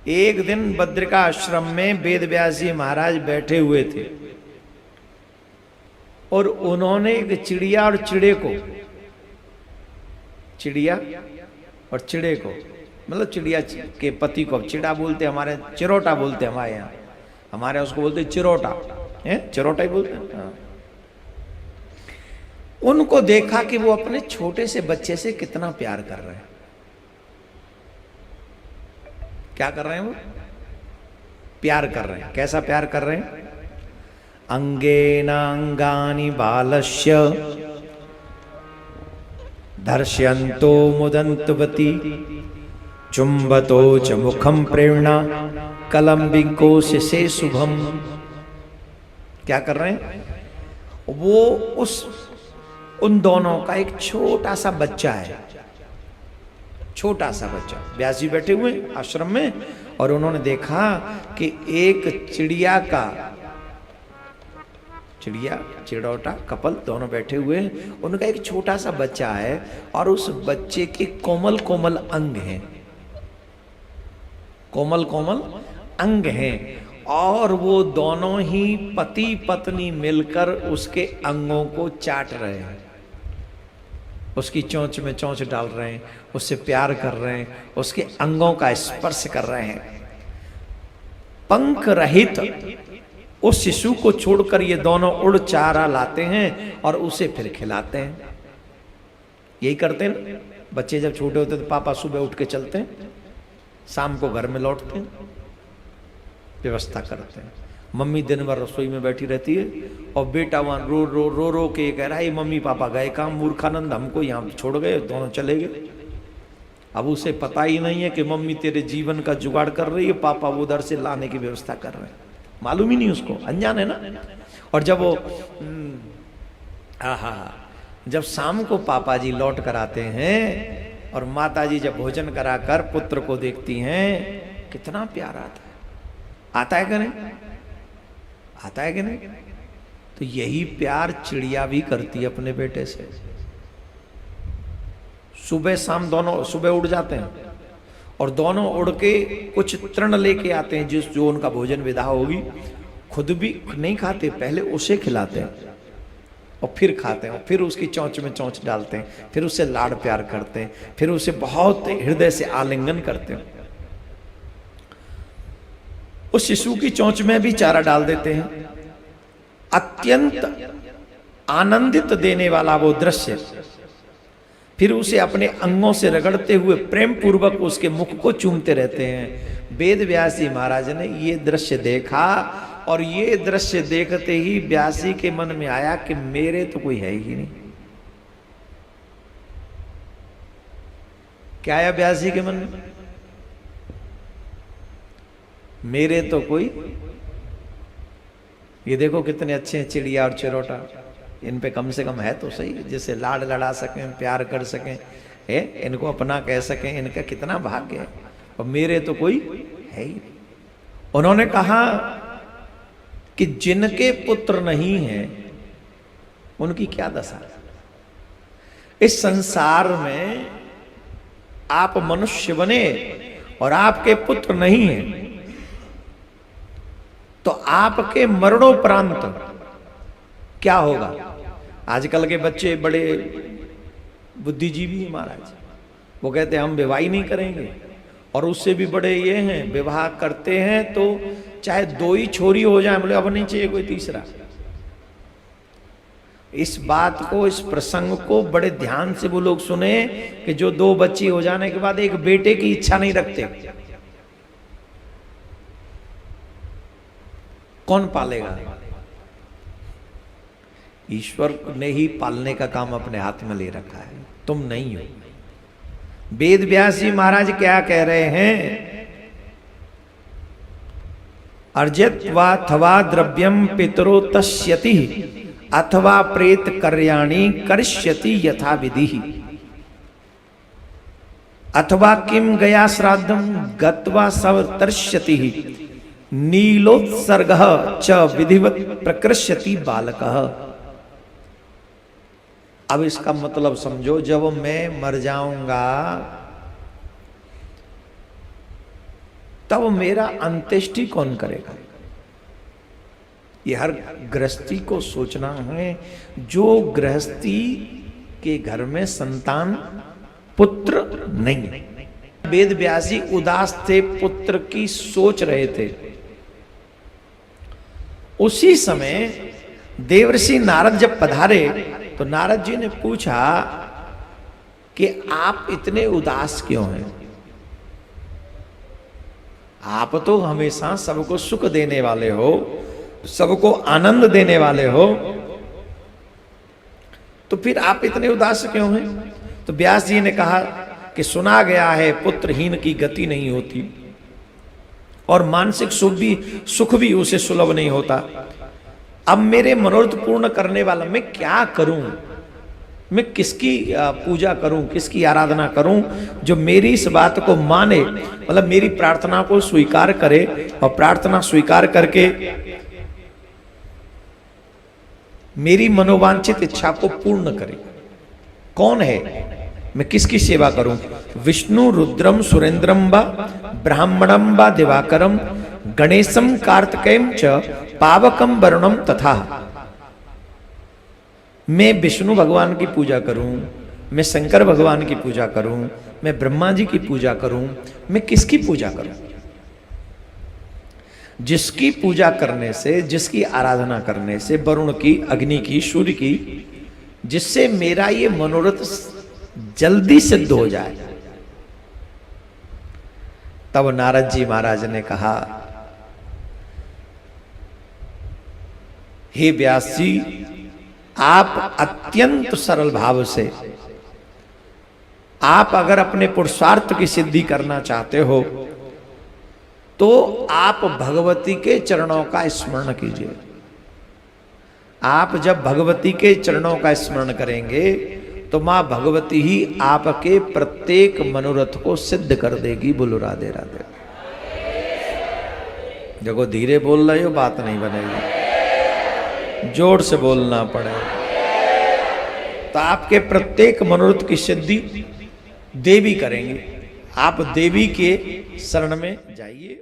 एक दिन बद्रिका आश्रम में वेद व्यास जी महाराज बैठे हुए थे और उन्होंने एक चिड़िया और चिड़े को, चिड़िया और चिड़े को, मतलब चिड़िया के पति को चिड़ा बोलते, हमारे चिरोटा बोलते, हमारे यहाँ, हमारे उसको बोलते चिरोटा है, चिरोटा ही बोलते हैं। हाँ। उनको देखा कि वो अपने छोटे से बच्चे से कितना प्यार कर रहे हैं। क्या कर रहे हैं वो? प्यार कर रहे हैं। कैसा प्यार कर रहे हैं? अंगेनांगानि बालस्य दर्शयन्तो मुदन्तवती चुंबतो च मुखम प्रेरणा कलम्बिको से शुभम। क्या कर रहे हैं वो? उन दोनों का एक छोटा सा बच्चा है, छोटा सा बच्चा। व्यास जी बैठे हुए आश्रम में और उन्होंने देखा कि एक चिड़िया का, चिड़िया चिड़ौटा कपल दोनों बैठे हुए हैं, उनका एक छोटा सा बच्चा है और उस बच्चे के कोमल कोमल अंग हैं, कोमल कोमल अंग हैं, और वो दोनों ही पति पत्नी मिलकर उसके अंगों को चाट रहे हैं, उसकी चोंच में चोंच डाल रहे हैं, उससे प्यार कर रहे हैं, उसके अंगों का स्पर्श कर रहे हैं। पंख रहित उस शिशु को छोड़कर ये दोनों उड़ चारा लाते हैं और उसे फिर खिलाते हैं। यही करते हैं बच्चे जब छोटे होते तो पापा सुबह उठ के चलते हैं, शाम को घर में लौटते हैं, व्यवस्था करते हैं। मम्मी दिन भर रसोई में बैठी रहती है और बेटा वहां रो रो रो रो के कह रहा है मम्मी पापा गए काम, मूर्खानंद हमको यहाँ छोड़ गए, दोनों चले गए। अब उसे पता ही नहीं है कि मम्मी तेरे जीवन का जुगाड़ कर रही है, पापा वो उधर से लाने की व्यवस्था कर रहे हैं, मालूम ही नहीं उसको, अनजान है ना। और जब वो जब शाम को पापा जी लौट कर आते हैं और माता जी जब भोजन कराकर पुत्र को देखती हैं, कितना प्यार आता है कि नहीं? आता है कि नहीं? तो यही प्यार चिड़िया भी करती है अपने बेटे से। सुबह शाम दोनों सुबह उड़ जाते हैं और दोनों उड़ के कुछ तृण लेके आते हैं, जो उनका भोजन विधा होगी, खुद भी नहीं खाते, पहले उसे खिलाते हैं और फिर खाते हैं और फिर उसकी चोंच में चोंच डालते हैं, फिर उससे लाड़ प्यार करते हैं, फिर उसे बहुत हृदय से आलिंगन करते हैं। उस शिशु की चोंच में भी चारा डाल देते हैं। अत्यंत आनंदित देने वाला वो दृश्य, फिर उसे अपने अंगों से रगड़ते हुए प्रेम पूर्वक उसके मुख को चूमते रहते हैं। वेद व्यास जी महाराज ने ये दृश्य देखा और ये दृश्य देखते ही व्यास जी के मन में आया कि मेरे तो कोई है ही नहीं। क्या आया व्यास जी के मन में? मेरे तो कोई, ये देखो कितने अच्छे हैं चिड़िया और चिरोटा, इन पे कम से कम है तो सही, जिसे लाड़ लड़ा सकें, प्यार कर सकें, है इनको अपना कह सकें, इनका कितना भाग्य है। और मेरे तो कोई है ही नहीं। उन्होंने कहा कि जिनके पुत्र नहीं है उनकी क्या दशा। इस संसार में आप मनुष्य बने और आपके पुत्र नहीं है तो आपके मरणोपरांत क्या होगा। आजकल के बच्चे बड़े बुद्धिजीवी हैं महाराज, वो कहते हैं हम विवाह ही नहीं करेंगे, और उससे भी बड़े ये हैं, विवाह करते हैं तो चाहे 2 ही छोरी हो जाए, बोले अब नहीं चाहिए कोई तीसरा। इस बात को, इस प्रसंग को बड़े ध्यान से वो लोग सुने कि जो 2 बच्ची हो जाने के बाद एक बेटे की इच्छा नहीं रखते। कौन पालेगा? ईश्वर ने ही पालने का काम अपने हाथ में ले रखा है, तुम नहीं हो। वेद व्यास जी महाराज क्या कह रहे हैं? अर्जत्वाथवा द्रव्यम पितरो तस्यति अथवा प्रेत कर्याणि करिष्यति यथा विधि अथवा किम गया श्राद्धम गत्वा सवतर्ष्यति नीलोत्सर्गः च विधिवत प्रकृष्यति बालकः। अब इसका मतलब समझो, जब मैं मर जाऊंगा तब मेरा अंत्येष्टि कौन करेगा? ये हर गृहस्थी को सोचना है। जो गृहस्थी के घर में संतान पुत्र नहीं, वेद व्यास जी उदास थे, पुत्र की सोच रहे थे। उसी समय देवर्षि नारद जब पधारे तो नारद जी ने पूछा कि आप इतने उदास क्यों हैं? आप तो हमेशा सबको सुख देने वाले हो, सबको आनंद देने वाले हो, तो फिर आप इतने उदास क्यों हैं? तो व्यास जी ने कहा कि सुना गया है पुत्रहीन की गति नहीं होती और मानसिक सुख भी उसे सुलभ नहीं होता। अब मेरे मनोरथ पूर्ण करने वाला मैं क्या करूं? मैं किसकी पूजा करूं, किसकी आराधना करूं जो मेरी इस बात को माने, मतलब मेरी प्रार्थना को स्वीकार करे और प्रार्थना स्वीकार करके मेरी मनोवांछित इच्छा को पूर्ण करे? कौन है? मैं किसकी सेवा करूं? विष्णु रुद्रम सुरेंद्रम व ब्राह्मणम व दिवाकरम गणेशम कार्तिकेयम च पावकम वरुणम तथा। मैं विष्णु भगवान की पूजा करूं, मैं शंकर भगवान की पूजा करूं, मैं ब्रह्मा जी की पूजा करूं, मैं किसकी पूजा करूं? जिसकी पूजा करने से, जिसकी आराधना करने से वरुण की, अग्नि की, सूर्य की, जिससे मेरा ये मनोरथ जल्दी सिद्ध हो जाए। तब नारद जी महाराज ने कहा, हे व्यास जी, आप अत्यंत सरल भाव से, आप अगर अपने पुरुषार्थ की सिद्धि करना चाहते हो तो आप भगवती के चरणों का स्मरण कीजिए। आप जब भगवती के चरणों का स्मरण करेंगे तो मां भगवती ही आपके प्रत्येक मनोरथ को सिद्ध कर देगी। बोलो राधे राधे। देखो धीरे बोल रहे हो, बात नहीं बनेगी, जोर से बोलना पड़ेगा। तो आपके प्रत्येक मनोरथ की सिद्धि देवी करेंगे। आप देवी के शरण में जाइए।